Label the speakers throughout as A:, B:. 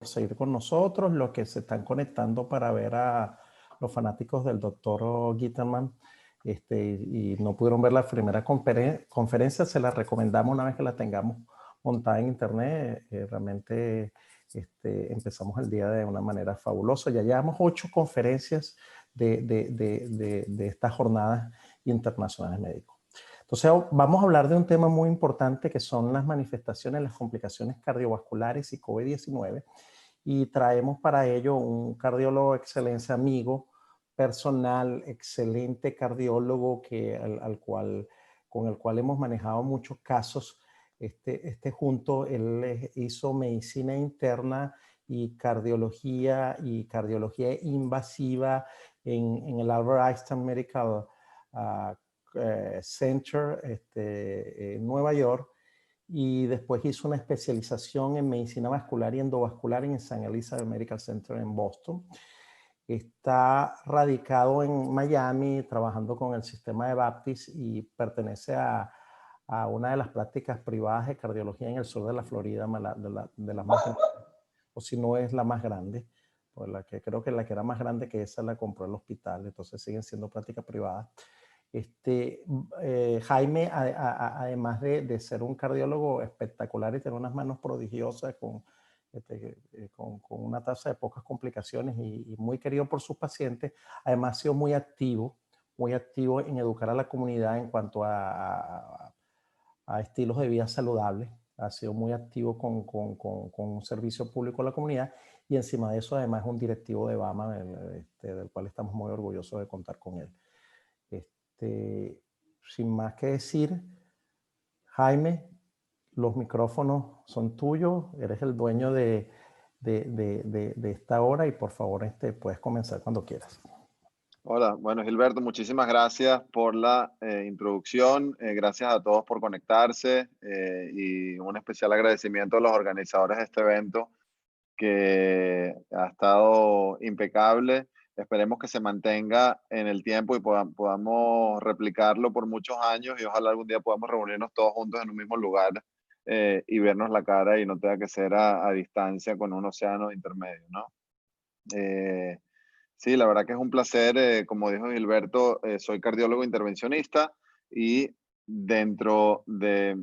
A: seguir con nosotros, los que se están conectando para ver a los fanáticos del doctor Gitterman y no pudieron ver la primera conferencia, se la recomendamos una vez que la tengamos montada en internet. Realmente empezamos el día de una manera fabulosa. Ya llevamos 8 conferencias de estas jornadas internacionales médicos. Entonces vamos a hablar de un tema muy importante que son las manifestaciones, las complicaciones cardiovasculares y COVID-19, y traemos para ello un cardiólogo de excelencia, amigo, personal, excelente cardiólogo con el cual hemos manejado muchos casos. Junto, él hizo medicina interna y cardiología invasiva en el Albert Einstein Medical Center en Nueva York, y después hizo una especialización en medicina vascular y endovascular en St. Elizabeth Medical Center en Boston. Está radicado en Miami trabajando con el sistema de Baptist y pertenece a una de las prácticas privadas de cardiología en el sur de la Florida, de las más grandes, o si no es la más grande, pues creo que la que era más grande que esa la compró el hospital, entonces siguen siendo prácticas privadas. Jaime, además de ser un cardiólogo espectacular y tener unas manos prodigiosas con una tasa de pocas complicaciones y muy querido por sus pacientes, además ha sido muy activo en educar a la comunidad en cuanto a estilos de vida saludables. Ha sido muy activo con un servicio público a la comunidad, y encima de eso además es un directivo de BAMA, del cual estamos muy orgullosos de contar con él. Sin más que decir, Jaime, los micrófonos son tuyos, eres el dueño de esta hora, y por favor puedes comenzar cuando quieras.
B: Hola, bueno, Gilberto, muchísimas gracias por la introducción. Gracias a todos por conectarse, y un especial agradecimiento a los organizadores de este evento, que ha estado impecable. Esperemos que se mantenga en el tiempo y podamos replicarlo por muchos años, y ojalá algún día podamos reunirnos todos juntos en un mismo lugar, y vernos la cara y no tenga que ser a distancia con un océano intermedio, ¿no? Sí, la verdad que es un placer. Como dijo Gilberto, soy cardiólogo intervencionista, y dentro de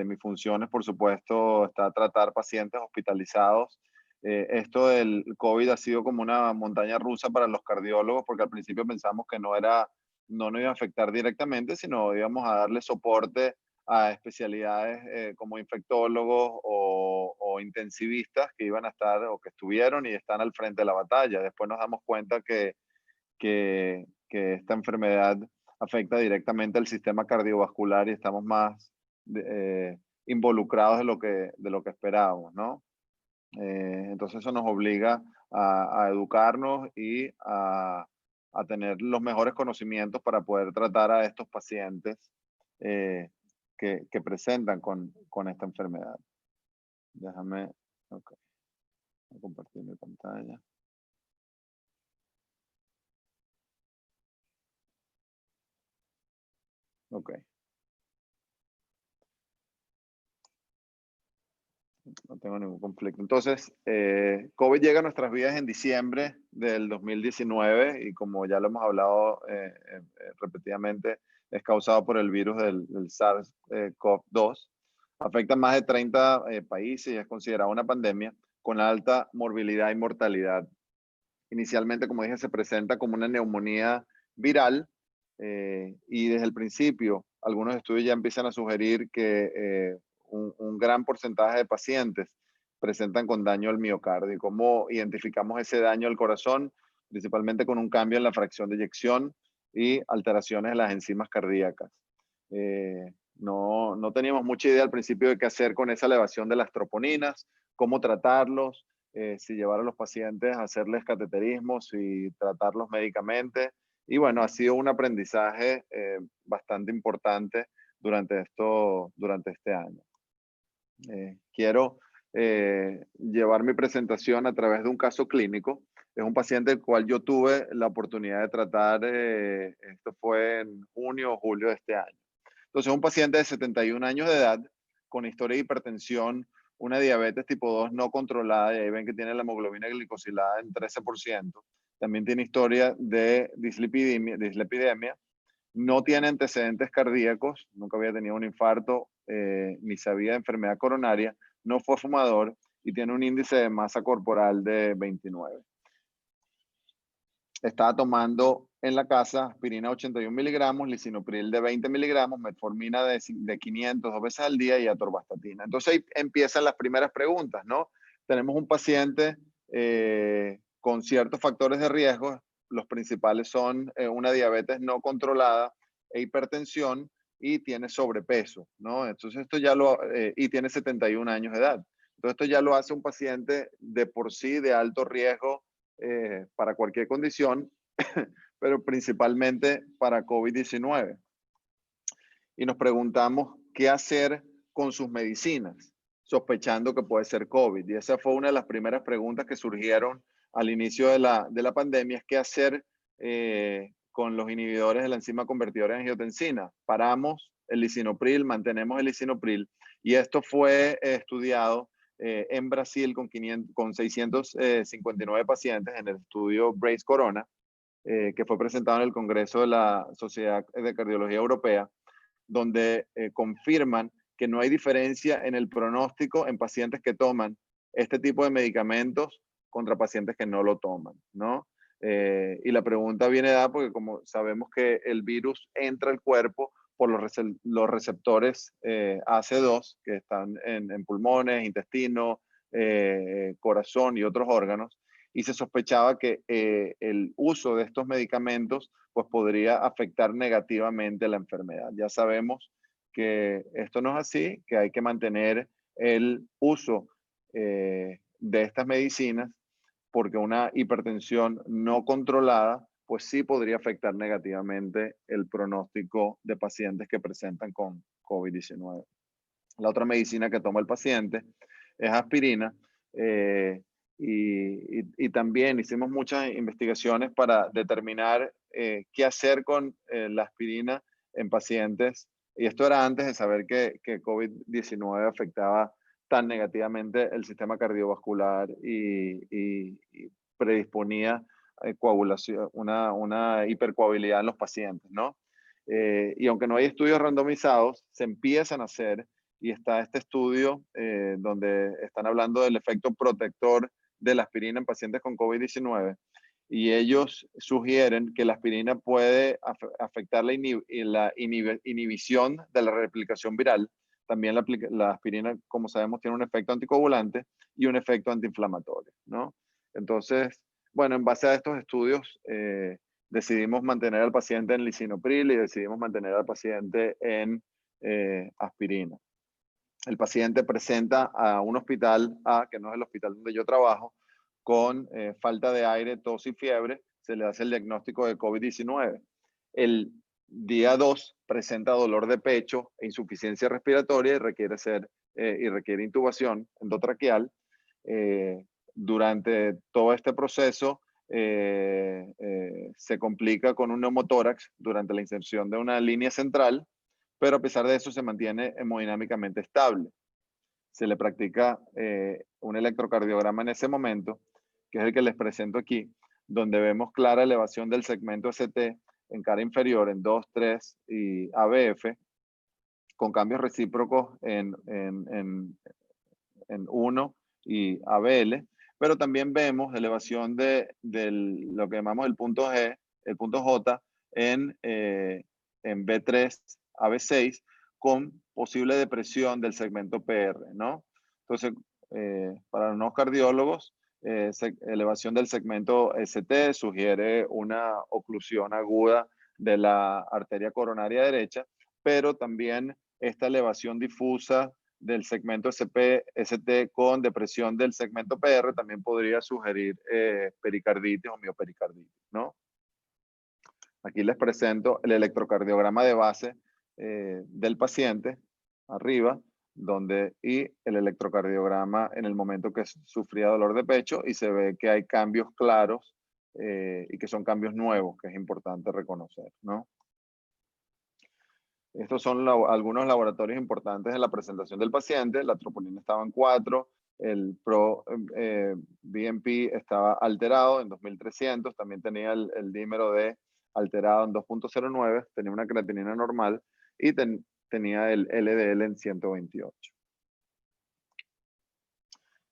B: mis funciones, por supuesto, está tratar pacientes hospitalizados. Esto del COVID ha sido como una montaña rusa para los cardiólogos, porque al principio pensamos que no nos iba a afectar directamente, sino íbamos a darle soporte a especialidades como infectólogos o intensivistas que iban a estar o que estuvieron y están al frente de la batalla. Después nos damos cuenta que esta enfermedad afecta directamente al sistema cardiovascular y estamos más involucrados de lo que esperábamos, ¿no? Entonces eso nos obliga a educarnos y a tener los mejores conocimientos para poder tratar a estos pacientes eh, que presentan con esta enfermedad. Déjame, ok, voy a compartir mi pantalla. Ok. No tengo ningún conflicto. Entonces, COVID llega a nuestras vidas en diciembre del 2019, y como ya lo hemos hablado repetidamente, es causado por el virus del SARS-CoV-2. Afecta a más de 30 países y es considerada una pandemia con alta morbilidad y mortalidad. Inicialmente, como dije, se presenta como una neumonía viral, y desde el principio algunos estudios ya empiezan a sugerir que un gran porcentaje de pacientes presentan con daño al miocardio. ¿Cómo identificamos ese daño al corazón? Principalmente con un cambio en la fracción de eyección y alteraciones en las enzimas cardíacas. No teníamos mucha idea al principio de qué hacer con esa elevación de las troponinas, cómo tratarlos, si llevar a los pacientes a hacerles cateterismo, si tratarlos médicamente. Y bueno, ha sido un aprendizaje bastante importante durante este año. Quiero llevar mi presentación a través de un caso clínico. Es un paciente el cual yo tuve la oportunidad de tratar, esto fue en junio o julio de este año. Entonces, un paciente de 71 años de edad con historia de hipertensión una diabetes tipo 2 no controlada, y ahí ven que tiene la hemoglobina glicosilada en 13%. También tiene historia de dislipidemia. No tiene antecedentes cardíacos, nunca había tenido un infarto, ni sabía de enfermedad coronaria, no fue fumador y tiene un índice de masa corporal de 29. Estaba tomando en la casa aspirina 81 miligramos, lisinopril de 20 miligramos, metformina de 500 2 veces al día y atorvastatina. Entonces ahí empiezan las primeras preguntas, ¿no? Tenemos un paciente con ciertos factores de riesgo. Los principales son una diabetes no controlada e hipertensión, y tiene sobrepeso, ¿no? Entonces esto ya y tiene 71 años de edad. Entonces esto ya lo hace un paciente de por sí de alto riesgo para cualquier condición, pero principalmente para COVID-19. Y nos preguntamos qué hacer con sus medicinas, sospechando que puede ser COVID. Y esa fue una de las primeras preguntas que surgieron al inicio de la pandemia, es qué hacer con los inhibidores de la enzima convertidora en angiotensina. Paramos el lisinopril, mantenemos el lisinopril, y esto fue estudiado en Brasil con 659 pacientes en el estudio BRACE Corona, que fue presentado en el Congreso de la Sociedad de Cardiología Europea, donde confirman que no hay diferencia en el pronóstico en pacientes que toman este tipo de medicamentos contra pacientes que no lo toman, ¿no? Y la pregunta viene dada porque como sabemos que el virus entra al cuerpo por los receptores AC2 que están en pulmones, intestino, corazón y otros órganos, y se sospechaba que el uso de estos medicamentos pues podría afectar negativamente la enfermedad. Ya sabemos que esto no es así, que hay que mantener el uso de estas medicinas, porque una hipertensión no controlada pues sí podría afectar negativamente el pronóstico de pacientes que presentan con COVID-19. La otra medicina que toma el paciente es aspirina, y también hicimos muchas investigaciones para determinar qué hacer con la aspirina en pacientes. Y esto era antes de saber que COVID-19 afectaba tan negativamente el sistema cardiovascular y predisponía a coagulación, una hipercoagulabilidad en los pacientes, ¿no? Y aunque no hay estudios randomizados, se empiezan a hacer, y está este estudio donde están hablando del efecto protector de la aspirina en pacientes con COVID-19, y ellos sugieren que la aspirina puede afectar la inhibición de la replicación viral. También la aspirina, como sabemos, tiene un efecto anticoagulante y un efecto antiinflamatorio, ¿no? Entonces, bueno, en base a estos estudios, decidimos mantener al paciente en lisinopril y decidimos mantener al paciente en aspirina. El paciente presenta a un hospital A, que no es el hospital donde yo trabajo, con falta de aire, tos y fiebre. Se le hace el diagnóstico de COVID-19. El día 2 presenta dolor de pecho e insuficiencia respiratoria y requiere intubación endotraqueal. Durante todo este proceso se complica con un neumotórax durante la inserción de una línea central, pero a pesar de eso se mantiene hemodinámicamente estable. Se le practica un electrocardiograma en ese momento, que es el que les presento aquí, donde vemos clara elevación del segmento ST en cara inferior en 2, 3 y ABF, con cambios recíprocos en 1 y ABL, pero también vemos elevación de lo que llamamos el punto G, el punto J en B3, AB6, con posible depresión del segmento PR, ¿no? Entonces, para los no cardiólogos, elevación del segmento ST sugiere una oclusión aguda de la arteria coronaria derecha, pero también esta elevación difusa del segmento ST con depresión del segmento PR también podría sugerir pericarditis o miopericarditis, ¿no? Aquí les presento el electrocardiograma de base del paciente, arriba, y el electrocardiograma en el momento que sufría dolor de pecho, y se ve que hay cambios claros y que son cambios nuevos, que es importante reconocer, ¿no? Estos son algunos laboratorios importantes de la presentación del paciente. La troponina estaba en 4, el BNP estaba alterado en 2300, también tenía el dímero D alterado en 2.09, tenía una creatinina normal y tenía el LDL en 128.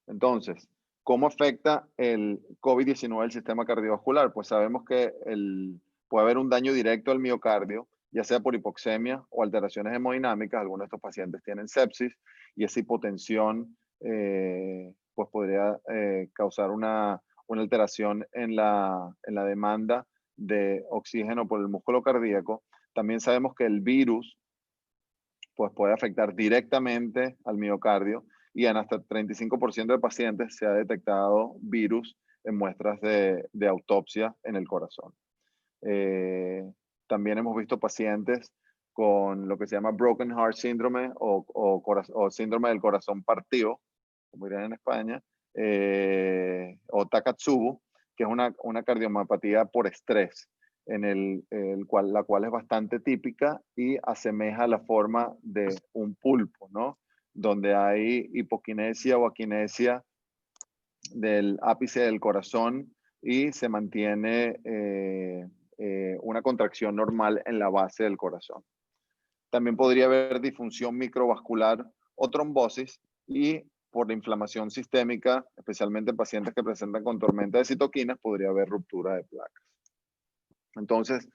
B: Entonces, ¿cómo afecta el COVID-19 al sistema cardiovascular? Pues sabemos que puede haber un daño directo al miocardio, ya sea por hipoxemia o alteraciones hemodinámicas. Algunos de estos pacientes tienen sepsis y esa hipotensión pues podría causar una alteración en la demanda de oxígeno por el músculo cardíaco. También sabemos que el virus pues puede afectar directamente al miocardio y en hasta 35% de pacientes se ha detectado virus en muestras de autopsia en el corazón. También hemos visto pacientes con lo que se llama Broken Heart Syndrome o síndrome del corazón partido, como dirían en España, o Takotsubo, que es una cardiomapatía por estrés, la cual es bastante típica y asemeja la forma de un pulpo, ¿no? Donde hay hipoquinesia o aquinesia del ápice del corazón y se mantiene una contracción normal en la base del corazón. También podría haber disfunción microvascular o trombosis y por la inflamación sistémica, especialmente en pacientes que presentan con tormenta de citoquinas, podría haber ruptura de placas. Entonces,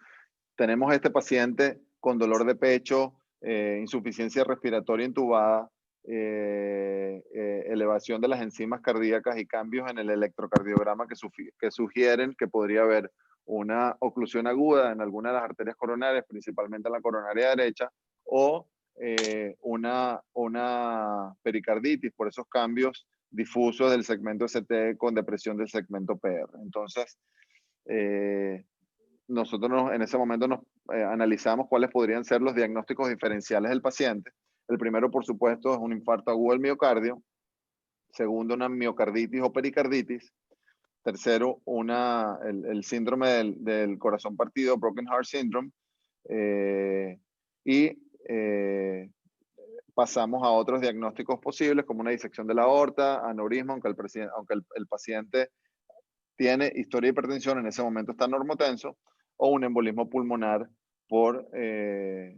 B: tenemos este paciente con dolor de pecho, insuficiencia respiratoria intubada, elevación de las enzimas cardíacas y cambios en el electrocardiograma que sugieren que podría haber una oclusión aguda en alguna de las arterias coronarias, principalmente en la coronaria derecha, o una pericarditis por esos cambios difusos del segmento ST con depresión del segmento PR. Entonces, nosotros en ese momento nos analizamos cuáles podrían ser los diagnósticos diferenciales del paciente. El primero, por supuesto, es un infarto agudo del miocardio. Segundo, una miocarditis o pericarditis. Tercero, el síndrome del corazón partido, Broken Heart Syndrome. Y pasamos a otros diagnósticos posibles, como una disección de la aorta, aneurisma, aunque el paciente tiene historia de hipertensión, en ese momento está normotenso, o un embolismo pulmonar por el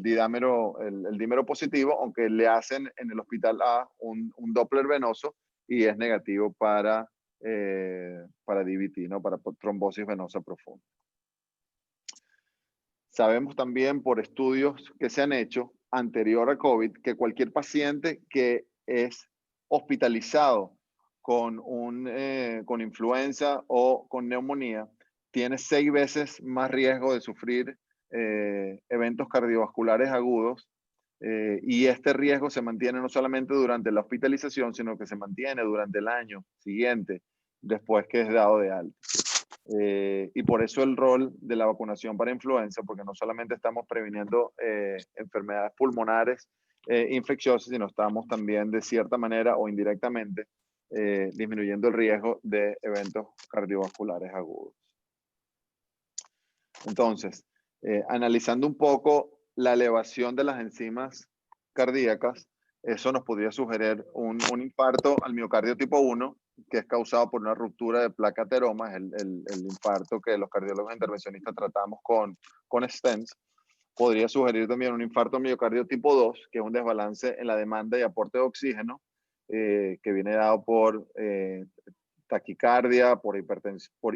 B: dímero positivo, aunque le hacen en el hospital A un Doppler venoso y es negativo para DVT, ¿no? Para trombosis venosa profunda. Sabemos también por estudios que se han hecho anterior a COVID que cualquier paciente que es hospitalizado con influenza o con neumonía tiene 6 veces más riesgo de sufrir eventos cardiovasculares agudos y este riesgo se mantiene no solamente durante la hospitalización, sino que se mantiene durante el año siguiente después que es dado de alta. Y por eso el rol de la vacunación para influenza, porque no solamente estamos previniendo enfermedades pulmonares infecciosas, sino estamos también de cierta manera o indirectamente disminuyendo el riesgo de eventos cardiovasculares agudos. Entonces, analizando un poco la elevación de las enzimas cardíacas, eso nos podría sugerir un infarto al miocardio tipo 1, que es causado por una ruptura de placa ateroma, es el infarto que los cardiólogos intervencionistas tratamos con stents. Podría sugerir también un infarto miocardio tipo 2, que es un desbalance en la demanda y aporte de oxígeno, que viene dado por taquicardia, por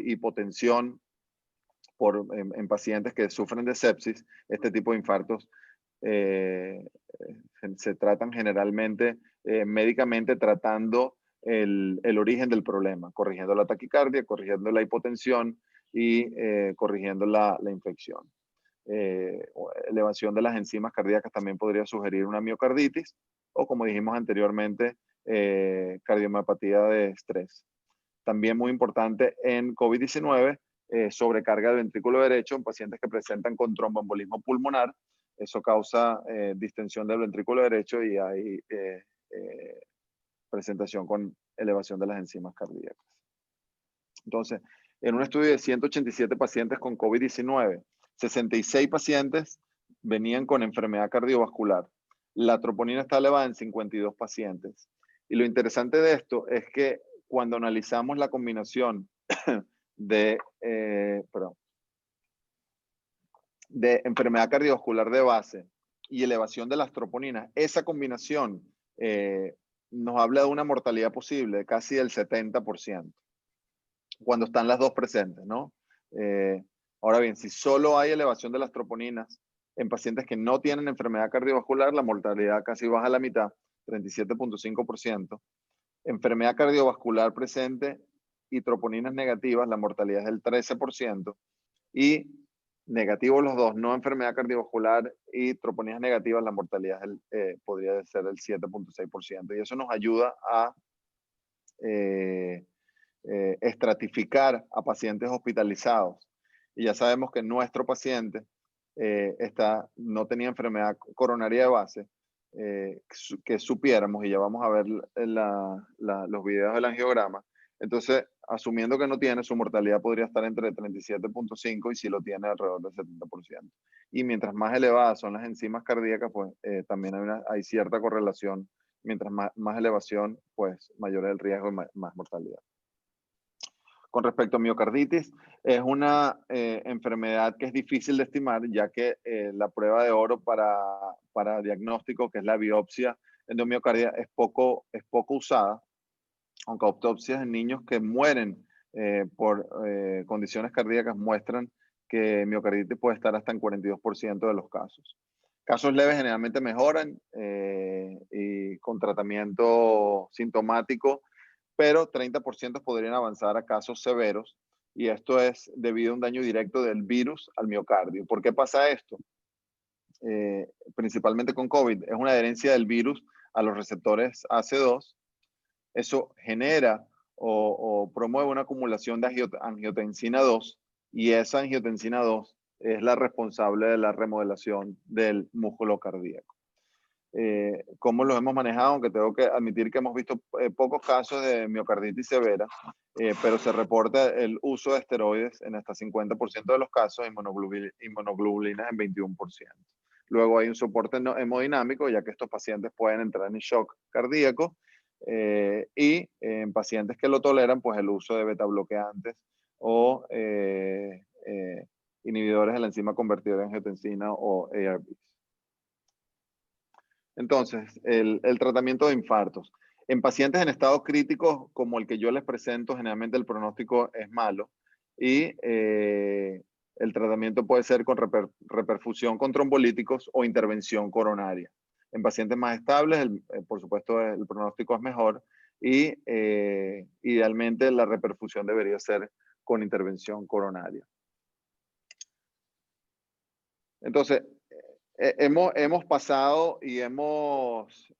B: hipotensión, en pacientes que sufren de sepsis. Este tipo de infartos se tratan generalmente médicamente tratando el origen del problema, corrigiendo la taquicardia, corrigiendo la hipotensión y corrigiendo la infección. Elevación de las enzimas cardíacas también podría sugerir una miocarditis o, como dijimos anteriormente, cardiomapatía de estrés. También muy importante en COVID-19, sobrecarga del ventrículo derecho en pacientes que presentan con tromboembolismo pulmonar. Eso causa distensión del ventrículo derecho y hay presentación con elevación de las enzimas cardíacas. Entonces, en un estudio de 187 pacientes con COVID-19, 66 pacientes venían con enfermedad cardiovascular. La troponina está elevada en 52 pacientes. Y lo interesante de esto es que cuando analizamos la combinación de, de enfermedad cardiovascular de base y elevación de las troponinas, esa combinación nos habla de una mortalidad posible de casi del 70% cuando están las dos presentes, ¿no? Ahora bien, si solo hay elevación de las troponinas en pacientes que no tienen enfermedad cardiovascular, la mortalidad casi baja a la mitad, 37.5%. Enfermedad cardiovascular presente y troponinas negativas, la mortalidad es del 13%. Y negativos los dos, no enfermedad cardiovascular y troponinas negativas, la mortalidad podría ser del 7.6%. Y eso nos ayuda a estratificar a pacientes hospitalizados. Y ya sabemos que nuestro paciente no tenía enfermedad coronaria de base, que supiéramos, y ya vamos a ver los videos del angiograma. Entonces, asumiendo que no tiene, su mortalidad podría estar entre 37.5 y si lo tiene alrededor del 70%. Y mientras más elevadas son las enzimas cardíacas, pues también hay cierta correlación. Mientras más elevación, pues mayor es el riesgo y más mortalidad. Con respecto a miocarditis, es una enfermedad que es difícil de estimar, ya que la prueba de oro para diagnóstico, que es la biopsia endomiocardia, es poco usada, aunque autopsias en niños que mueren por condiciones cardíacas muestran que miocarditis puede estar hasta en 42% de los casos. Casos leves generalmente mejoran y con tratamiento sintomático, pero 30% podrían avanzar a casos severos, y esto es debido a un daño directo del virus al miocardio. ¿Por qué pasa esto? Principalmente con COVID, es una adherencia del virus a los receptores AC2. Eso genera o promueve una acumulación de angiotensina 2, y esa angiotensina 2 es la responsable de la remodelación del músculo cardíaco. ¿Cómo los hemos manejado? Aunque tengo que admitir que hemos visto pocos casos de miocarditis severa, pero se reporta el uso de esteroides en hasta 50% de los casos y inmunoglobulinas en 21%. Luego hay un soporte hemodinámico, ya que estos pacientes pueden entrar en shock cardíaco, y en pacientes que lo toleran, pues el uso de betabloqueantes o inhibidores de la enzima convertidora en angiotensina o ARBs. Entonces, el tratamiento de infartos. En pacientes en estado crítico, como el que yo les presento, generalmente el pronóstico es malo y el tratamiento puede ser con reperfusión con trombolíticos o intervención coronaria. En pacientes más estables, por supuesto, el pronóstico es mejor y idealmente la reperfusión debería ser con intervención coronaria. Entonces, hemos pasado y hemos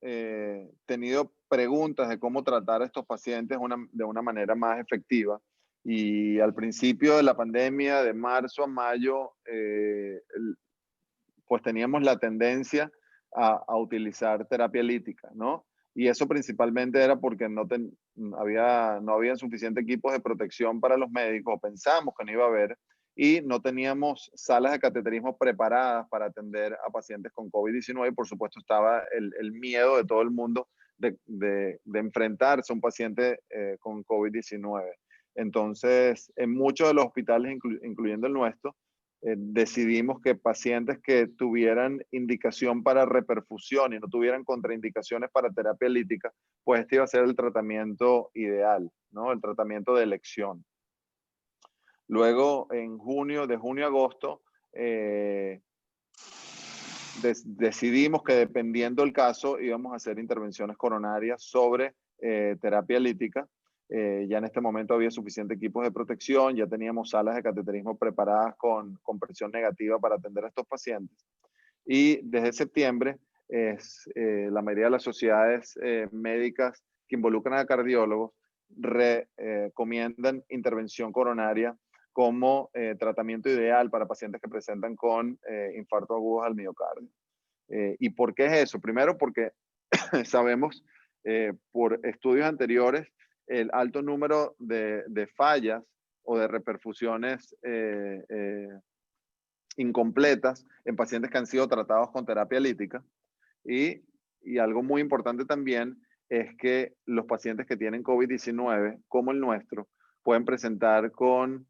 B: tenido preguntas de cómo tratar a estos pacientes de una manera más efectiva. Y al principio de la pandemia, de marzo a mayo, pues teníamos la tendencia a utilizar terapia lítica, ¿no? Y eso principalmente era porque no había suficientes equipos de protección para los médicos, o pensamos que no iba a haber, y no teníamos salas de cateterismo preparadas para atender a pacientes con COVID-19. Y por supuesto estaba el miedo de todo el mundo de enfrentarse a un paciente con COVID-19. Entonces, en muchos de los hospitales, incluyendo el nuestro, decidimos que pacientes que tuvieran indicación para reperfusión y no tuvieran contraindicaciones para terapia lítica, pues este iba a ser el tratamiento ideal, ¿no? El tratamiento de elección. Luego, de junio a agosto, decidimos que dependiendo del caso íbamos a hacer intervenciones coronarias sobre terapia lítica. Ya en este momento había suficientes equipos de protección, ya teníamos salas de cateterismo preparadas con presión negativa para atender a estos pacientes. Y desde septiembre, la mayoría de las sociedades médicas que involucran a cardiólogos recomiendan intervención coronaria como tratamiento ideal para pacientes que presentan con infarto agudo al miocardio. ¿Y por qué es eso? Primero, porque sabemos por estudios anteriores el alto número de fallas o de reperfusiones incompletas en pacientes que han sido tratados con terapia lítica. Y algo muy importante también es que los pacientes que tienen COVID-19, como el nuestro, pueden presentar con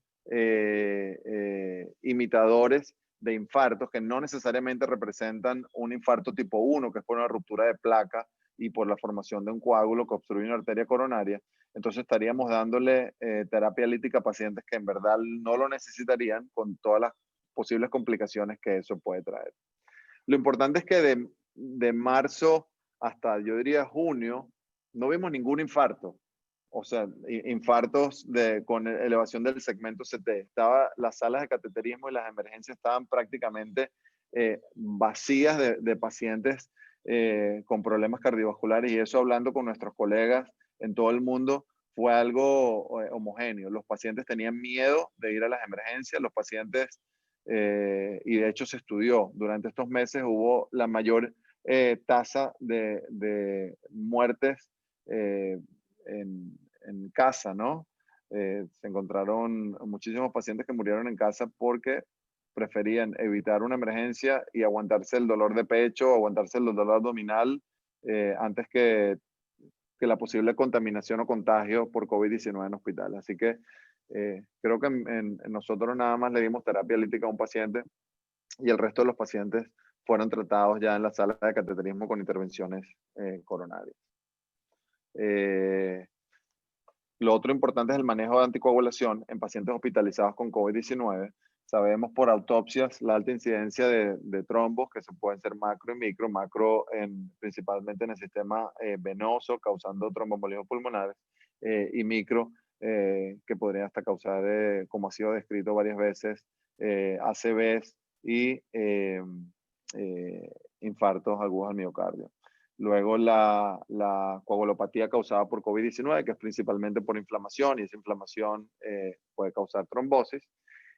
B: imitadores de infartos que no necesariamente representan un infarto tipo 1, que es por una ruptura de placa y por la formación de un coágulo que obstruye una arteria coronaria. Entonces estaríamos dándole terapia lítica a pacientes que en verdad no lo necesitarían, con todas las posibles complicaciones que eso puede traer. Lo importante es que de marzo hasta, yo diría, junio, no vimos ningún infarto. O sea, infartos con elevación del segmento CT. Las salas de cateterismo y las emergencias estaban prácticamente vacías de pacientes con problemas cardiovasculares, y eso, hablando con nuestros colegas en todo el mundo, fue algo homogéneo. Los pacientes tenían miedo de ir a las emergencias, los pacientes, y de hecho se estudió, durante estos meses hubo la mayor tasa de muertes en casa, ¿no? Se encontraron muchísimos pacientes que murieron en casa porque preferían evitar una emergencia y aguantarse el dolor de pecho, aguantarse el dolor abdominal, antes que la posible contaminación o contagio por COVID-19 en hospital. Así que creo que nosotros nada más le dimos terapia lítica a un paciente, y el resto de los pacientes fueron tratados ya en la sala de cateterismo con intervenciones coronarias. Lo otro importante es el manejo de anticoagulación en pacientes hospitalizados con COVID-19. Sabemos por autopsias la alta incidencia de trombos, que se pueden ser macro y micro, principalmente en el sistema venoso, causando tromboembolismos pulmonares, y micro, que podrían hasta causar, como ha sido descrito varias veces, ACVs y infartos agudos al miocardio. Luego la coagulopatía causada por COVID-19, que es principalmente por inflamación, y esa inflamación puede causar trombosis.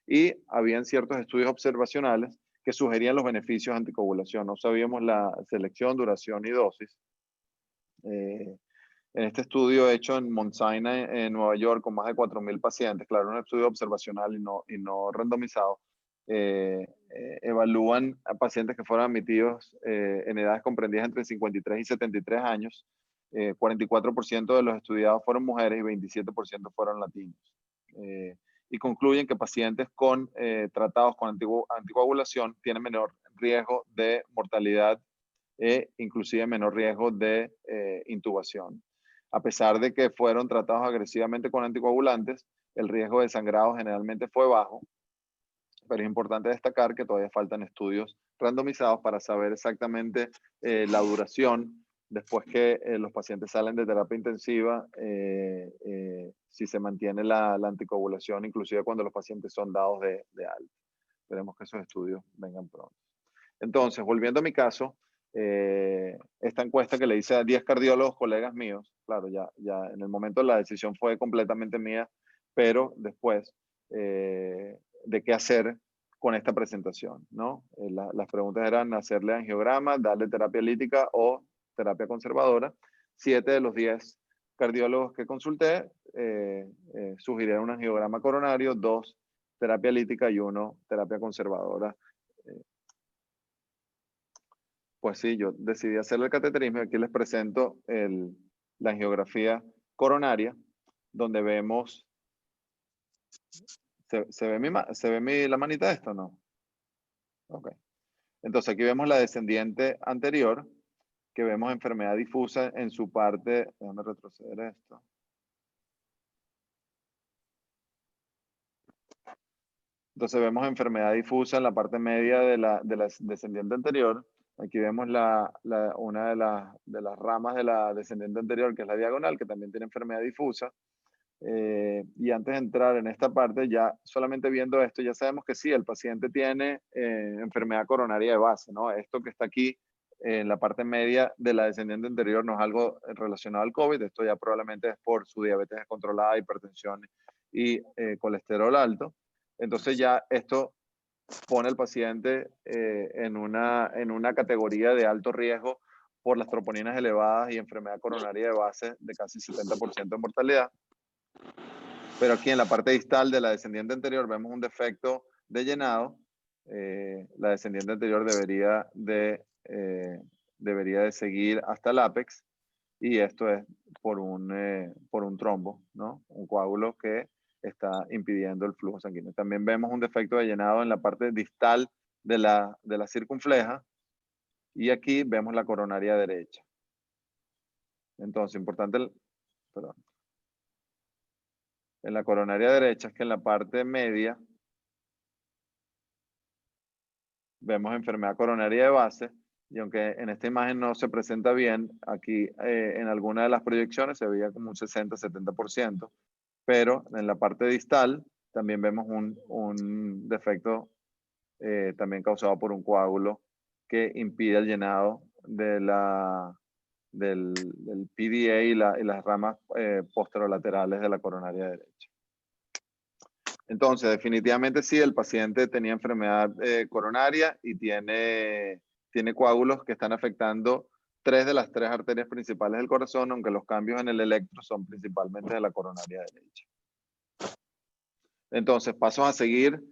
B: Y habían ciertos estudios observacionales que sugerían los beneficios de anticoagulación. No sabíamos la selección, duración y dosis. En este estudio hecho en Mount Sinai, en Nueva York, con más de 4.000 pacientes, claro, un estudio observacional y no randomizado, evalúan a pacientes que fueron admitidos en edades comprendidas entre 53 y 73 años. 44% de los estudiados fueron mujeres y 27% fueron latinos. Y concluyen que pacientes tratados con anticoagulación tienen menor riesgo de mortalidad e inclusive menor riesgo de intubación. A pesar de que fueron tratados agresivamente con anticoagulantes, el riesgo de sangrado generalmente fue bajo, pero es importante destacar que todavía faltan estudios randomizados para saber exactamente la duración después que los pacientes salen de terapia intensiva, si se mantiene la anticoagulación, inclusive cuando los pacientes son dados de alta. Esperemos que esos estudios vengan pronto. Entonces, volviendo a mi caso, esta encuesta que le hice a 10 cardiólogos, colegas míos, claro, ya en el momento la decisión fue completamente mía, pero después, de qué hacer con esta presentación, ¿no? Las preguntas eran hacerle angiograma, darle terapia lítica o terapia conservadora. 7 de los 10 cardiólogos que consulté sugirieron un angiograma coronario, 2 terapia lítica y 1 terapia conservadora. Pues sí, yo decidí hacer el cateterismo, y aquí les presento la angiografía coronaria, donde vemos, ¿se ve la manita esta o no? Ok. Entonces aquí vemos la descendiente anterior, que vemos enfermedad difusa en su parte. Déjame retroceder esto. Entonces vemos enfermedad difusa en la parte media de la descendiente anterior. Aquí vemos una de las ramas de la descendiente anterior, que es la diagonal, que también tiene enfermedad difusa. Y antes de entrar en esta parte, ya solamente viendo esto, ya sabemos que sí, el paciente tiene enfermedad coronaria de base, ¿no? Esto que está aquí en la parte media de la descendiente anterior no es algo relacionado al COVID. Esto ya probablemente es por su diabetes descontrolada, hipertensión y colesterol alto. Entonces ya esto pone al paciente en una categoría de alto riesgo por las troponinas elevadas y enfermedad coronaria de base de casi 70% de mortalidad. Pero aquí en la parte distal de la descendiente anterior vemos un defecto de llenado la descendiente anterior debería de seguir hasta el ápex, y esto es por un trombo, ¿no? Un coágulo que está impidiendo el flujo sanguíneo. También vemos un defecto de llenado en la parte distal de la circunfleja, y aquí vemos la coronaria derecha. Entonces, importante, perdón. En la coronaria derecha es que en la parte media vemos enfermedad coronaria de base, y aunque en esta imagen no se presenta bien, aquí en alguna de las proyecciones se veía como un 60-70%, pero en la parte distal también vemos un defecto también causado por un coágulo que impide el llenado del PDA y las ramas posterolaterales de la coronaria derecha. Entonces, definitivamente sí, el paciente tenía enfermedad coronaria y tiene coágulos que están afectando 3 de las 3 arterias principales del corazón, aunque los cambios en el electro son principalmente de la coronaria derecha. Entonces, pasos a seguir: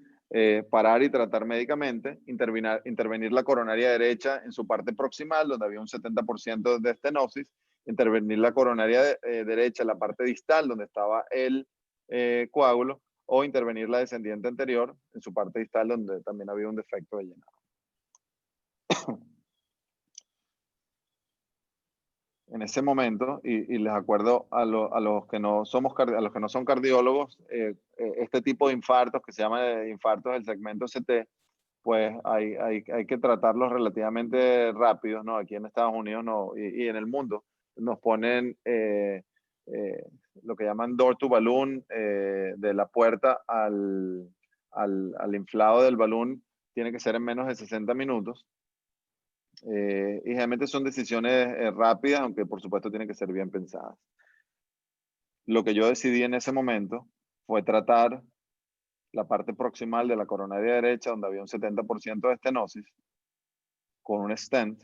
B: parar y tratar médicamente, intervenir la coronaria derecha en su parte proximal, donde había un 70% de estenosis, intervenir la coronaria derecha en la parte distal, donde estaba el coágulo, o intervenir la descendiente anterior en su parte distal, donde también había un defecto de llenado. En ese momento, y les acuerdo a los que no son cardiólogos, este tipo de infartos que se llaman infartos del segmento ST, pues hay que tratarlos relativamente rápidos, ¿no? Aquí en Estados Unidos no, y en el mundo nos ponen lo que llaman door to balloon, de la puerta al inflado del balón, tiene que ser en menos de 60 minutos. Y generalmente son decisiones rápidas, aunque por supuesto tienen que ser bien pensadas. Lo que yo decidí en ese momento fue tratar la parte proximal de la coronaria derecha, donde había un 70% de estenosis, con un stent.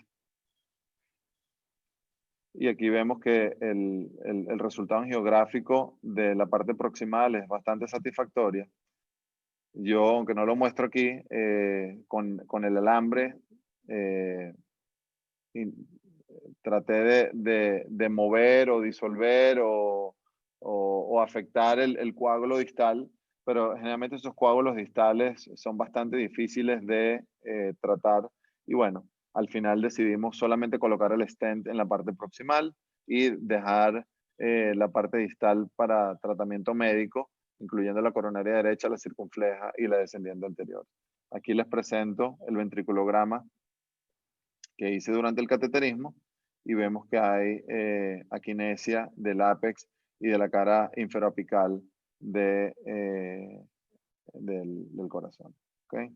B: Y aquí vemos que el resultado angiográfico de la parte proximal es bastante satisfactoria. Yo, aunque no lo muestro aquí, con el alambre, traté de mover o disolver o afectar el coágulo distal, pero generalmente esos coágulos distales son bastante difíciles de tratar, y bueno, al final decidimos solamente colocar el stent en la parte proximal y dejar la parte distal para tratamiento médico, incluyendo la coronaria derecha, la circunfleja y la descendiente anterior. Aquí les presento el ventriculograma que hice durante el cateterismo, y vemos que hay aquinesia del ápex y de la cara inferoapical del corazón. ¿Okay?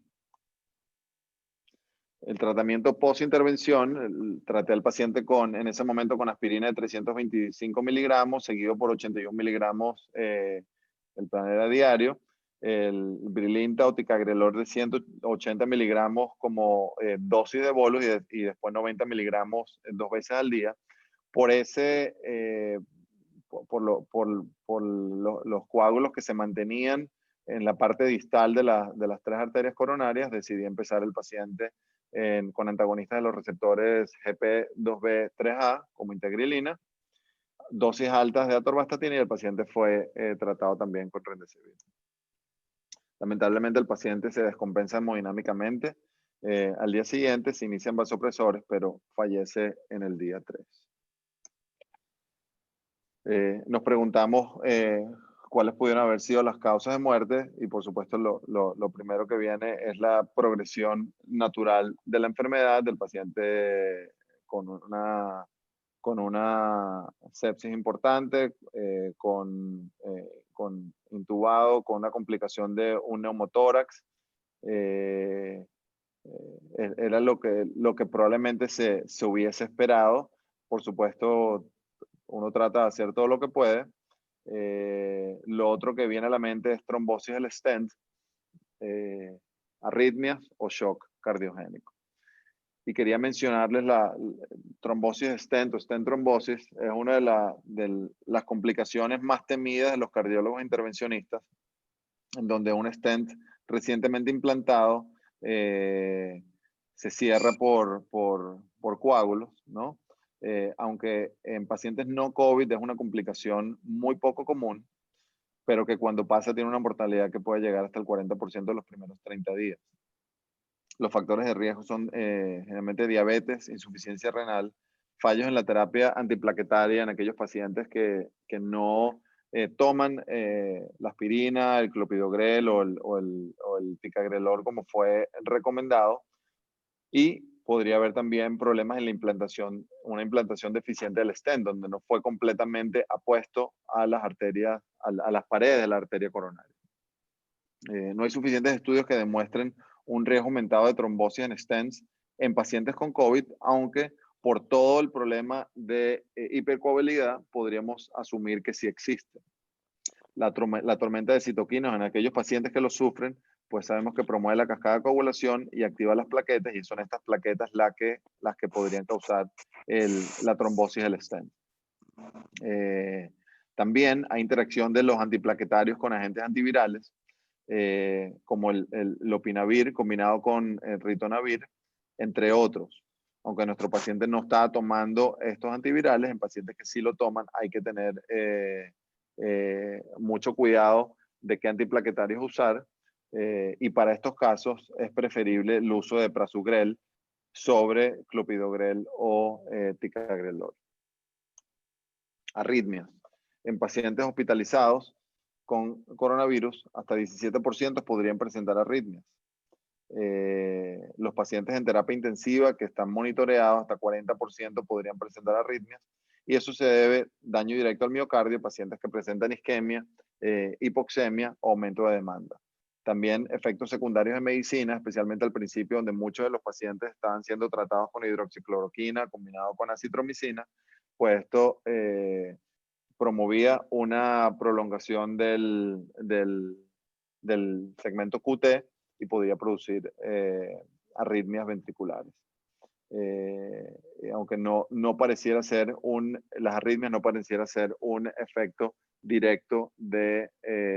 B: El tratamiento post-intervención, traté al paciente en ese momento con aspirina de 325 miligramos, seguido por 81 miligramos el plan era diario. El Brilinta o ticagrelor de 180 miligramos como dosis de bolus, y después 90 miligramos 2 veces al día. Por los coágulos que se mantenían en la parte distal de las 3 arterias coronarias, decidí empezar el paciente con antagonistas de los receptores GP2B3A como integrilina, dosis altas de atorvastatina, y el paciente fue tratado también con remdesivir. Lamentablemente el paciente se descompensa hemodinámicamente. Al día siguiente se inician vasopresores, pero fallece en el día 3. Nos preguntamos cuáles pudieron haber sido las causas de muerte, y por supuesto lo primero que viene es la progresión natural de la enfermedad del paciente con una sepsis importante, con intubado, con una complicación de un neumotórax. Era lo que probablemente se hubiese esperado. Por supuesto, uno trata de hacer todo lo que puede. Lo otro que viene a la mente es trombosis del stent, arritmias o shock cardiogénico. Y quería mencionarles la trombosis de stent o stent trombosis. Es una de las complicaciones más temidas de los cardiólogos intervencionistas, en donde un stent recientemente implantado se cierra por coágulos, ¿no? Aunque en pacientes no COVID es una complicación muy poco común, pero que cuando pasa tiene una mortalidad que puede llegar hasta el 40% de los primeros 30 días. Los factores de riesgo son generalmente diabetes, insuficiencia renal, fallos en la terapia antiplaquetaria en aquellos pacientes que no toman la aspirina, el clopidogrel o el ticagrelor como fue recomendado. Y podría haber también problemas en la implantación, una implantación deficiente del stent, donde no fue completamente apuesto a las arterias, a las paredes de la arteria coronaria. No hay suficientes estudios que demuestren un riesgo aumentado de trombosis en stents en pacientes con COVID, aunque por todo el problema de hipercoagulabilidad podríamos asumir que sí existe. La tormenta de citoquinas en aquellos pacientes que lo sufren, pues sabemos que promueve la cascada de coagulación y activa las plaquetas, y son estas plaquetas las que podrían causar la trombosis del stent. También hay interacción de los antiplaquetarios con agentes antivirales, como el lopinavir combinado con el ritonavir, entre otros. Aunque nuestro paciente no está tomando estos antivirales, en pacientes que sí lo toman hay que tener mucho cuidado de qué antiplaquetarios usar, y para estos casos es preferible el uso de prasugrel sobre clopidogrel o ticagrelor. Arritmias. En pacientes hospitalizados con coronavirus, hasta 17% podrían presentar arritmias. Los pacientes en terapia intensiva que están monitoreados, hasta 40% podrían presentar arritmias. Y eso se debe daño directo al miocardio, pacientes que presentan isquemia, hipoxemia o aumento de demanda. También efectos secundarios de medicina, especialmente al principio, donde muchos de los pacientes estaban siendo tratados con hidroxicloroquina combinado con acitromicina, pues esto promovía una prolongación del segmento QT y podía producir arritmias ventriculares. Aunque no pareciera ser las arritmias no pareciera ser un efecto directo del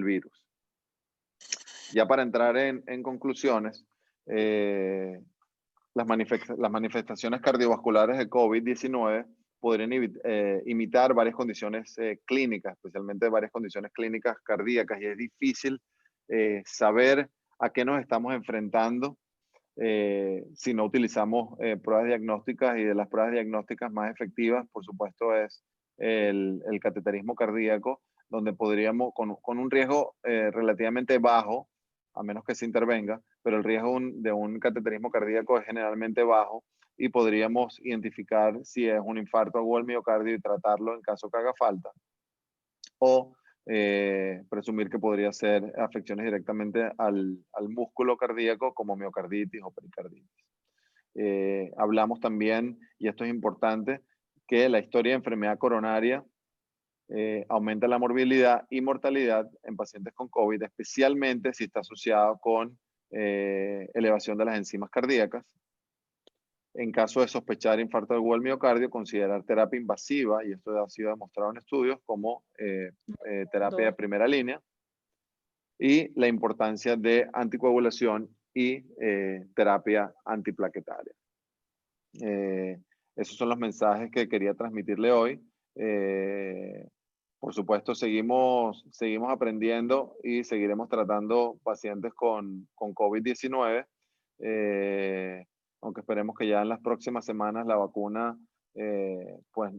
B: virus. Ya para entrar en conclusiones, las manifestaciones cardiovasculares de COVID-19 podrían imitar varias condiciones clínicas, especialmente varias condiciones clínicas cardíacas, y es difícil saber a qué nos estamos enfrentando si no utilizamos pruebas diagnósticas, y de las pruebas diagnósticas más efectivas, por supuesto, es el cateterismo cardíaco, donde podríamos, con un riesgo relativamente bajo, a menos que se intervenga, pero el riesgo de un cateterismo cardíaco es generalmente bajo, y podríamos identificar si es un infarto agudo del miocardio y tratarlo en caso que haga falta, o presumir que podría ser afecciones directamente al músculo cardíaco, como miocarditis o pericarditis. Hablamos también, y esto es importante, que la historia de enfermedad coronaria aumenta la morbilidad y mortalidad en pacientes con COVID, especialmente si está asociado con elevación de las enzimas cardíacas. En caso de sospechar infarto agudo del miocardio, considerar terapia invasiva, y esto ha sido demostrado en estudios, como terapia de primera línea, y la importancia de anticoagulación y terapia antiplaquetaria. Esos son los mensajes que quería transmitirle hoy. Por supuesto, seguimos aprendiendo y seguiremos tratando pacientes con COVID-19, aunque esperemos que ya en las próximas semanas la vacuna pues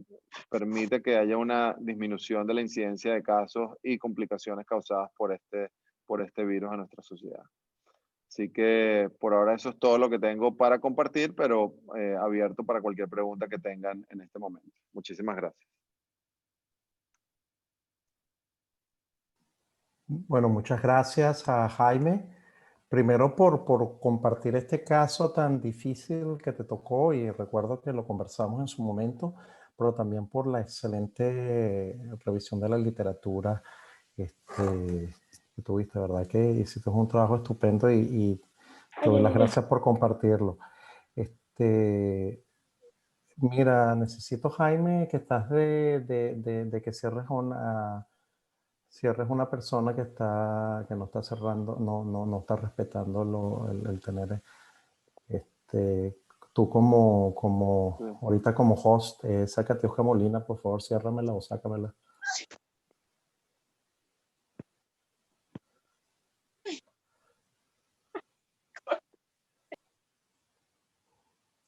B: permite que haya una disminución de la incidencia de casos y complicaciones causadas por este virus en nuestra sociedad. Así que por ahora eso es todo lo que tengo para compartir, pero abierto para cualquier pregunta que tengan en este momento. Muchísimas gracias.
A: Bueno, muchas gracias a Jaime. Primero por compartir este caso tan difícil que te tocó, y recuerdo que lo conversamos en su momento, pero también por la excelente revisión de la literatura que tuviste, ¿verdad? Que hiciste un trabajo estupendo, y te doy las gracias por compartirlo. Mira, necesito, Jaime, que estás de que cierres Cierre es una persona que no está cerrando, no está respetando el tener, este, tú
B: Sí.
A: ahorita como host, sácate Oscar Molina, por favor, ciérramela o sácamela.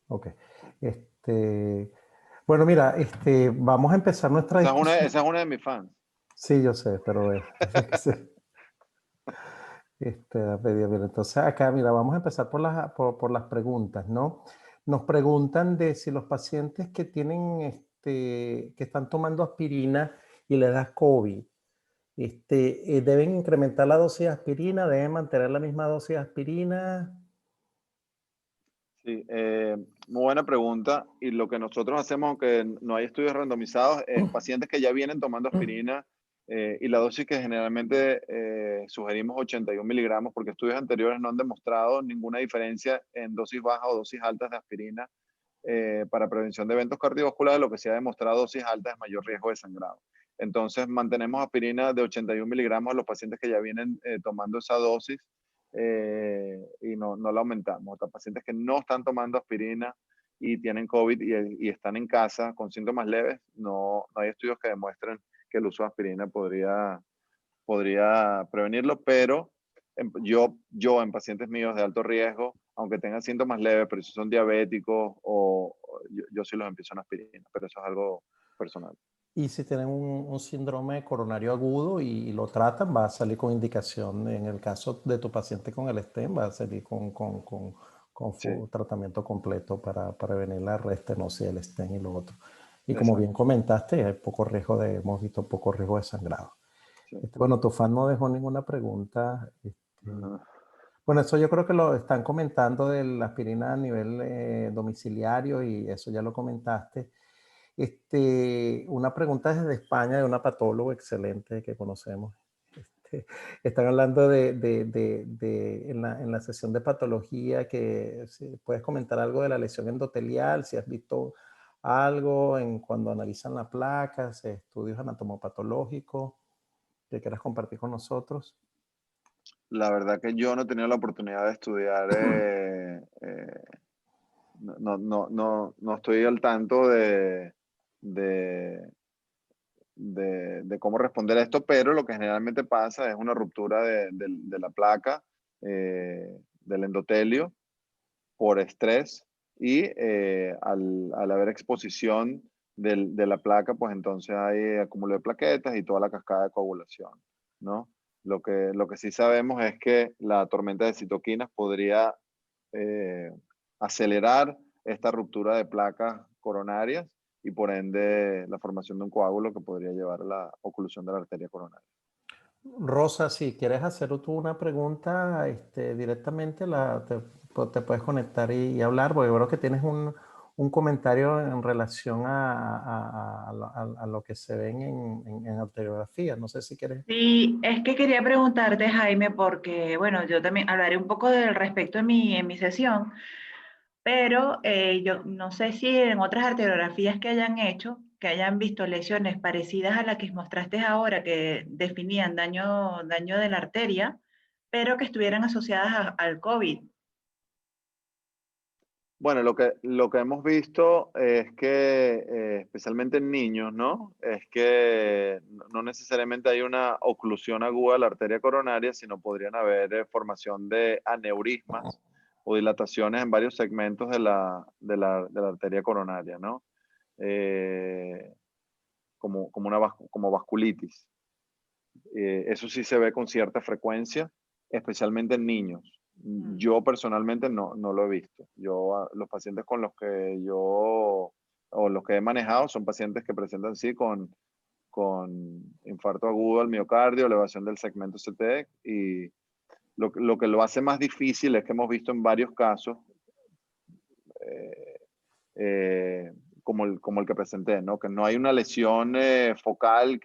A: Ok. Bueno, mira, vamos a empezar nuestra discusión.
B: Esa es una de mis fans.
A: Sí, yo sé, pero entonces acá, mira, vamos a empezar por las preguntas, ¿no? Nos preguntan de si los pacientes que tienen, que están tomando aspirina y les da COVID, ¿deben incrementar la dosis de aspirina? ¿Deben mantener la misma dosis de aspirina?
B: Sí, muy buena pregunta. Y lo que nosotros hacemos, aunque no hay estudios randomizados, es pacientes que ya vienen tomando aspirina y la dosis que generalmente sugerimos 81 miligramos, porque estudios anteriores no han demostrado ninguna diferencia en dosis bajas o dosis altas de aspirina para prevención de eventos cardiovasculares. Lo que se ha demostrado, dosis altas es mayor riesgo de sangrado. Entonces, mantenemos aspirina de 81 miligramos a los pacientes que ya vienen tomando esa dosis y no la aumentamos. Los pacientes que no están tomando aspirina y tienen COVID y están en casa con síntomas leves, no hay estudios que demuestren que el uso de aspirina podría prevenirlo, pero yo en pacientes míos de alto riesgo, aunque tengan síntomas leves, pero si son diabéticos yo sí los empiezo en aspirina, pero eso es algo personal.
A: Y si tienen un síndrome coronario agudo y lo tratan, va a salir con indicación. En el caso de tu paciente con el STEM, va a salir con
B: Sí,
A: tratamiento completo para prevenir la restenosis del STEM y lo otro. Y como bien
B: exacto.
A: comentaste, hay poco riesgo hemos visto poco riesgo de sangrado.
B: Sí.
A: Bueno, tu fan no dejó ninguna pregunta.
B: Ajá.
A: Bueno, eso yo creo que lo están comentando de la aspirina a nivel domiciliario y eso ya lo comentaste. Una pregunta desde España de una patóloga excelente que conocemos. Están hablando en la sesión de patología que si puedes comentar algo de la lesión endotelial, si has visto algo en cuando analizan la placa, estudios anatomopatológicos que quieras compartir con nosotros.
B: La verdad que yo no he tenido la oportunidad de estudiar, no estoy al tanto de, de cómo responder a esto, pero lo que generalmente pasa es una ruptura de la placa, del endotelio por estrés y al haber exposición de la placa, pues entonces hay acúmulo de plaquetas y toda la cascada de coagulación, ¿no? Lo que sí sabemos es que la tormenta de citoquinas podría eh, acelerar esta ruptura de placas coronarias y por ende la formación de un coágulo que podría llevar a la oclusión de la arteria coronaria.
A: Rosa, si quieres hacer tú una pregunta directamente, te puedes conectar y hablar, porque yo creo que tienes un comentario en relación a lo que se ven en arteriografía. No sé si quieres.
C: Sí, es que quería preguntarte, Jaime, porque, bueno, yo también hablaré un poco del respecto en mi sesión, pero yo no sé si en otras arteriografías que hayan hecho, que hayan visto lesiones parecidas a las que mostraste ahora, que definían daño de la arteria, pero que estuvieran asociadas al COVID.
B: Bueno, lo que hemos visto es que, especialmente en niños, ¿no? Es que no necesariamente hay una oclusión aguda de la arteria coronaria, sino podrían haber formación de aneurismas o dilataciones en varios segmentos de la arteria coronaria, ¿no? Eh, como vasculitis. Eso sí se ve con cierta frecuencia, especialmente en niños. Yo personalmente no lo he visto. Los pacientes con los que o los que he manejado son pacientes que presentan sí con infarto agudo al miocardio, elevación del segmento CT y lo que lo hace más difícil es que hemos visto en varios casos eh, eh, como el que presenté, ¿no? Que no hay una lesión focal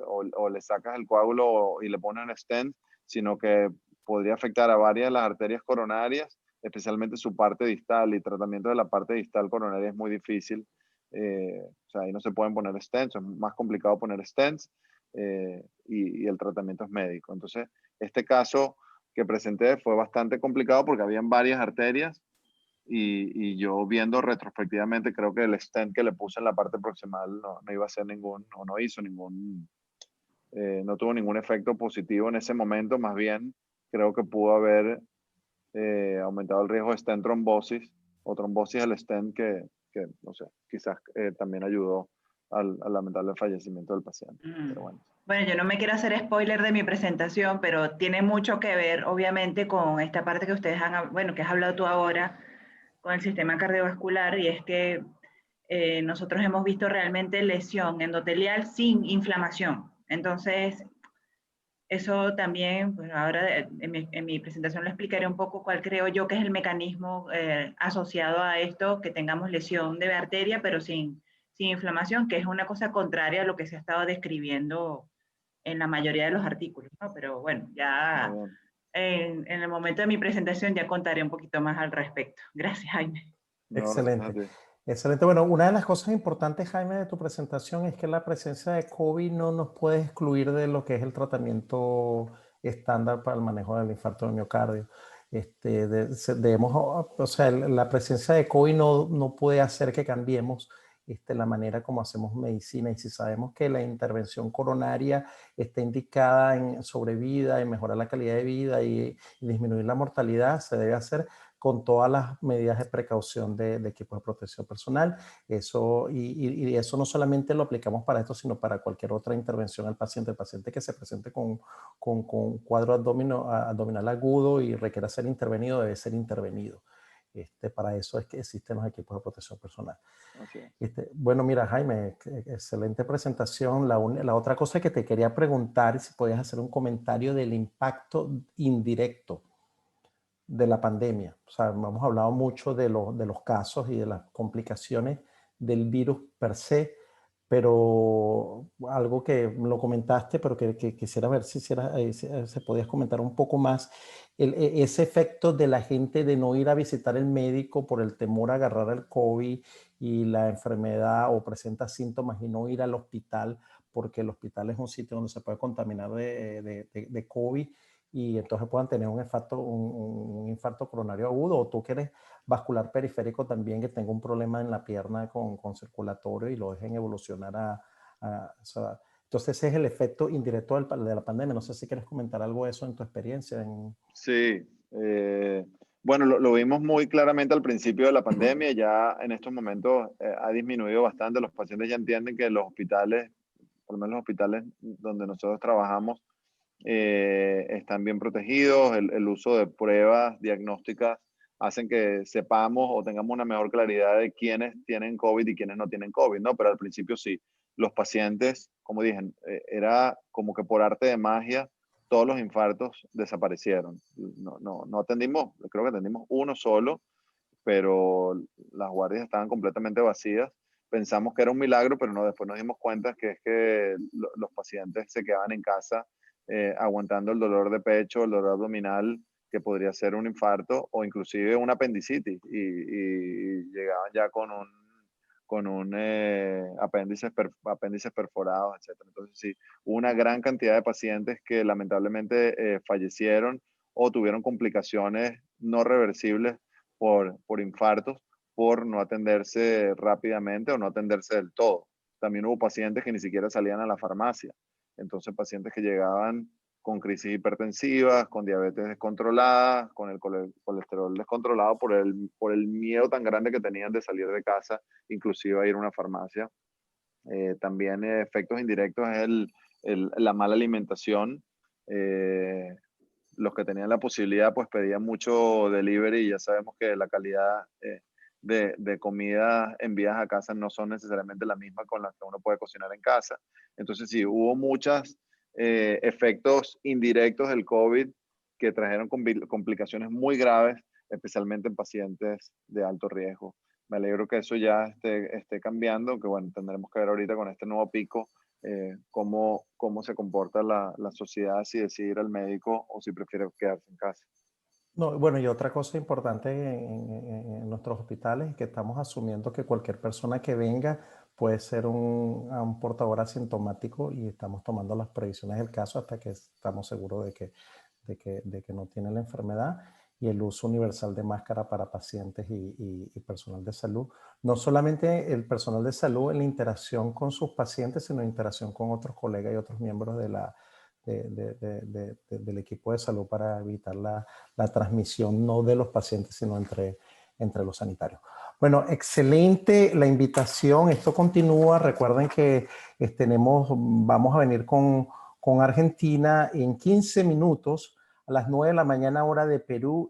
B: o le sacas el coágulo y le pones un stent, sino que podría afectar a varias de las arterias coronarias, especialmente su parte distal, y tratamiento de la parte distal coronaria es muy difícil. O sea, ahí no se pueden poner stents, es más complicado poner stents. y el tratamiento es médico. Entonces, este caso que presenté fue bastante complicado porque habían varias arterias y yo viendo retrospectivamente creo que el stent que le puse en la parte proximal no iba a hacer ningún, o no hizo ningún, no tuvo ningún efecto positivo en ese momento, más bien creo que pudo haber aumentado el riesgo de stent trombosis o trombosis al stent que no sé, quizás también ayudó al lamentable fallecimiento del paciente. Pero bueno.
C: Bueno, yo no me quiero hacer spoiler de mi presentación, pero tiene mucho que ver, obviamente, con esta parte que ustedes que has hablado tú ahora, con el sistema cardiovascular, y es que nosotros hemos visto realmente lesión endotelial sin inflamación. Entonces, eso también, pues ahora en mi presentación lo explicaré un poco cuál creo yo que es el mecanismo asociado a esto, que tengamos lesión de arteria, pero sin inflamación, que es una cosa contraria a lo que se ha estado describiendo en la mayoría de los artículos, ¿no? Pero bueno, ya en el momento de mi presentación ya contaré un poquito más al respecto. Gracias, Jaime.
B: No, gracias a
A: Excelente.
B: ti.
A: Excelente. Bueno, una de las cosas importantes, Jaime, de tu presentación es que la presencia de COVID no nos puede excluir de lo que es el tratamiento estándar para el manejo del infarto del miocardio. O sea, la presencia de COVID no puede hacer que cambiemos la manera como hacemos medicina, y si sabemos que la intervención coronaria está indicada en sobrevida, en mejorar la calidad de vida y disminuir la mortalidad, se debe hacer con todas las medidas de precaución de equipos de protección personal. Y eso no solamente lo aplicamos para esto, sino para cualquier otra intervención al paciente. El paciente que se presente con un cuadro abdominal agudo y requiera ser intervenido, debe ser intervenido. Para eso es que existen los equipos de protección personal. Bueno, mira, Jaime, excelente presentación. La otra cosa que te quería preguntar es si podías hacer un comentario del impacto indirecto de la pandemia. O sea, hemos hablado mucho de los casos y de las complicaciones del virus per se, pero algo que lo comentaste, pero que quisiera ver si se podías comentar un poco más, ese efecto de la gente de no ir a visitar el médico por el temor a agarrar el COVID y la enfermedad, o presenta síntomas y no ir al hospital, porque el hospital es un sitio donde se puede contaminar de COVID, y entonces puedan tener un infarto coronario agudo, o tú que eres vascular periférico también, que tenga un problema en la pierna con circulatorio y lo dejen evolucionar o sea, entonces ese es el efecto indirecto de la pandemia. No sé si quieres comentar algo de eso en tu experiencia.
B: Sí, bueno, lo vimos muy claramente al principio de la pandemia. Ya en estos momentos ha disminuido bastante. Los pacientes ya entienden que los hospitales, por lo menos los hospitales donde nosotros trabajamos, están bien protegidos. El uso de pruebas diagnósticas hacen que sepamos o tengamos una mejor claridad de quiénes tienen COVID y quiénes no tienen COVID, ¿no? Pero al principio sí, los pacientes, como dije, era como que por arte de magia todos los infartos desaparecieron. No atendimos, creo que atendimos uno solo, pero las guardias estaban completamente vacías. Pensamos que era un milagro, pero no, después nos dimos cuenta que es que los pacientes se quedaban en casa aguantando el dolor de pecho, el dolor abdominal, que podría ser un infarto o inclusive un apendicitis, y llegaban ya con un apéndices perforados, etc. Entonces sí, hubo una gran cantidad de pacientes que lamentablemente fallecieron o tuvieron complicaciones no reversibles por infartos, por no atenderse rápidamente o no atenderse del todo. También hubo pacientes que ni siquiera salían a la farmacia. Entonces, pacientes que llegaban con crisis hipertensivas, con diabetes descontrolada, con el colesterol descontrolado por el miedo tan grande que tenían de salir de casa, inclusive a ir a una farmacia. También efectos indirectos es la mala alimentación. Los que tenían la posibilidad pues pedían mucho delivery, y ya sabemos que la calidad de comida enviadas a casa no son necesariamente la misma con las que uno puede cocinar en casa. Entonces sí, hubo muchos efectos indirectos del COVID que trajeron complicaciones muy graves, especialmente en pacientes de alto riesgo. Me alegro que eso ya esté cambiando, que bueno, tendremos que ver ahorita con este nuevo pico cómo se comporta la sociedad, si decide ir al médico o si prefiere quedarse en casa.
A: No, bueno, y otra cosa importante en nuestros hospitales es que estamos asumiendo que cualquier persona que venga puede ser un portador asintomático y estamos tomando las previsiones del caso hasta que estamos seguros de que no tiene la enfermedad, y el uso universal de máscara para pacientes y personal de salud. No solamente el personal de salud en la interacción con sus pacientes, sino en interacción con otros colegas y otros miembros del equipo de salud para evitar la transmisión no de los pacientes, sino entre los sanitarios. Bueno, excelente la invitación. Esto continúa. Recuerden que vamos a venir con Argentina en 15 minutos a las 9 de la mañana hora de Perú